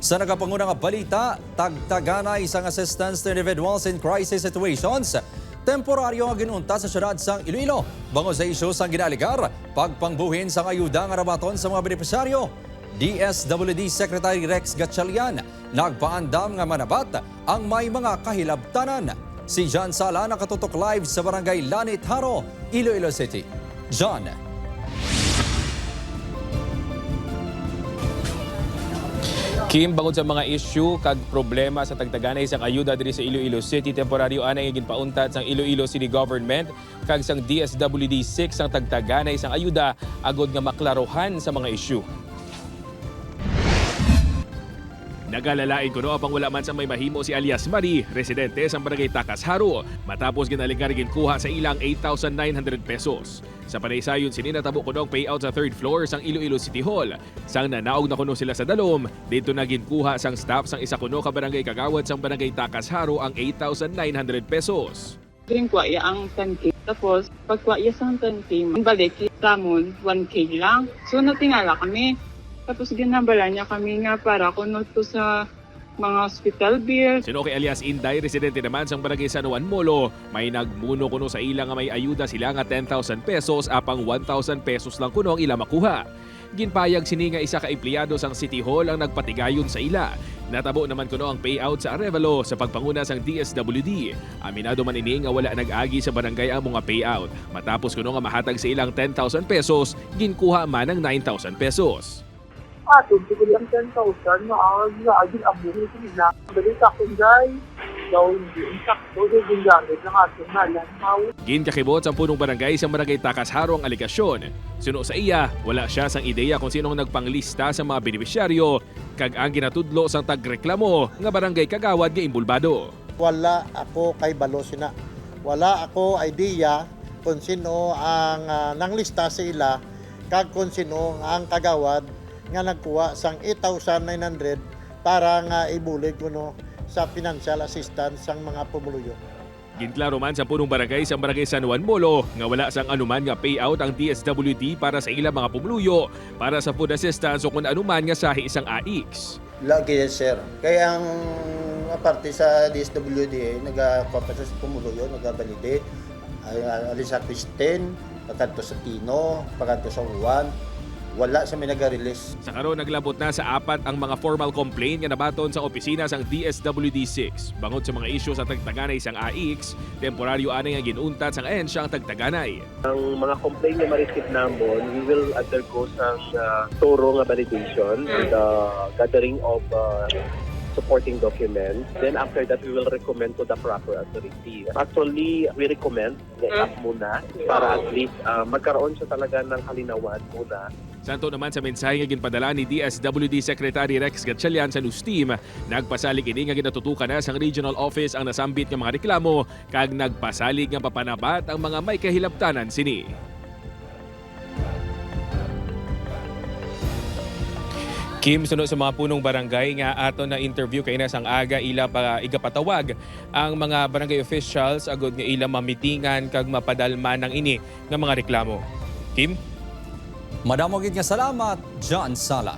Sa nagapangunang balita, tagtaganay isang assistance to individuals in crisis situations. Temporaryo nga ginunta sa syudad sang Iloilo. Bango sa isyu sang ginaligar, pagpangbuhin sang ayuda nga rabaton sa mga benepisyaryo. DSWD Secretary Rex Gatchalian nagpaandam nga manabat ang may mga kahilabtanan. Si John Sala nakatutok live sa Barangay Lanit Haro, Iloilo City. John. Kim, bangod sa mga issue kag problema sa tagtaganay sang ayuda diri sa Iloilo City, temporaryo anay ginpauntad sang Iloilo City Government kag sang DSWD 6 ang tagtaganay sang ayuda agod nga maklarohan sa mga issue. Nagalalain kuno apang wala man sa may mahimo si alias Marie, residente sa Barangay Takas Haro, matapos ginaligar ginkuha sa ilang 8,900 pesos. Sa panaysayon sininatabo kuno ang payout sa third floor sang Iloilo City Hall. Sang nanaog na kuno sila sa dalom, dito na ginkuha sang staff sang isa kuno ka barangay kagawad sang Barangay Takas Haro ang 8,900 pesos. Ginkuha ang 10K. Tapos, pagkuha sa 10K, balik tamon 1K lang. So, natingala kami. Tapos ginambala niya kami nga para kuno to sa mga hospital bill. Sino kay alias Inday, residente naman sang Barangay San Juan Molo, may nagmuno kuno sa ila nga may ayuda sila nga 10,000 pesos apang 1,000 pesos lang kuno ang ila makuha. Ginpayag sini nga isa ka empleyado sang City Hall ang nagpatigayon sa ila. Natabo naman kuno ang payout sa Arevalo sa pagpanguna sang DSWD. Aminado man ini nga wala nag-agi sa barangay ang mga payout. Matapos kuno nga mahatag sa ilang 10,000 pesos, ginkuha man ang 9,000 pesos. Hindi ko lang 10,000 na agin ang buhay ko nila. Dali sa akin guys, daw hindi insakto, hindi gamit ng ating malanmaw. Ginkakibot sa punong barangay sa Barangay Takas Haro ang aligasyon. Suno sa iya, wala siya sang ideya kung sinong nagpanglista sa mga benepisyaryo, kag ang ginatudlo sang tagreklamo nga barangay kagawad nga imbulbado. Wala ako kay Balosina. Wala ako idea kung sino ang nanglista sa ila, kag kung sino ang kagawad nga nagkuha sang 8,900 para nga ibulig kuno sa financial assistance sang mga pumuluyo. Ginklaro man sa punong barangay sa Barangay San Juan Molo nga wala sang anuman nga payout ang DSWD para sa ilang mga pumuluyo para sa food assistance o kung anuman nga sahi isang AIX. Lagi sir. Kaya ang aparte sa DSWD, nagkakapasa sa pumuluyo, nagkabalide, alin sa Kristen, pagkanto sa Tino, pagkanto sa Juan, wala sa may nag-release. Sa karon naglabot na sa apat ang mga formal complaint nga nabaton sa opisina sang DSWD6. Bangod sa mga isyu sa tagtaganay sang AIX, temporaryo anay nga ginuntat sang ahensya ang tagtaganay. Ang mga complaint na ma-receive namon, we will undergo sang thorough nga validation and gathering of supporting documents. Then after that, we will recommend to the proper authority. Actually, we recommend na muna para at least magkaroon siya talaga ng kalinawan muna. Santo naman sa mensahe nga ginpadala ni DSWD Secretary Rex Gatchalian sa news team, nagpasalig ini nga ginatutukan na sang regional office ang nasambit nga mga reklamo kag nagpasalig nga papanabat ang mga may kahilabtanan sini. Kim, sunod sa mga punong barangay nga ato na interview kay na sang aga ila pa igapatawag ang mga barangay officials agod nga ila mamitingan kag mapadalman ng ini nga mga reklamo. Kim? Madamogid nga salamat, John Sala.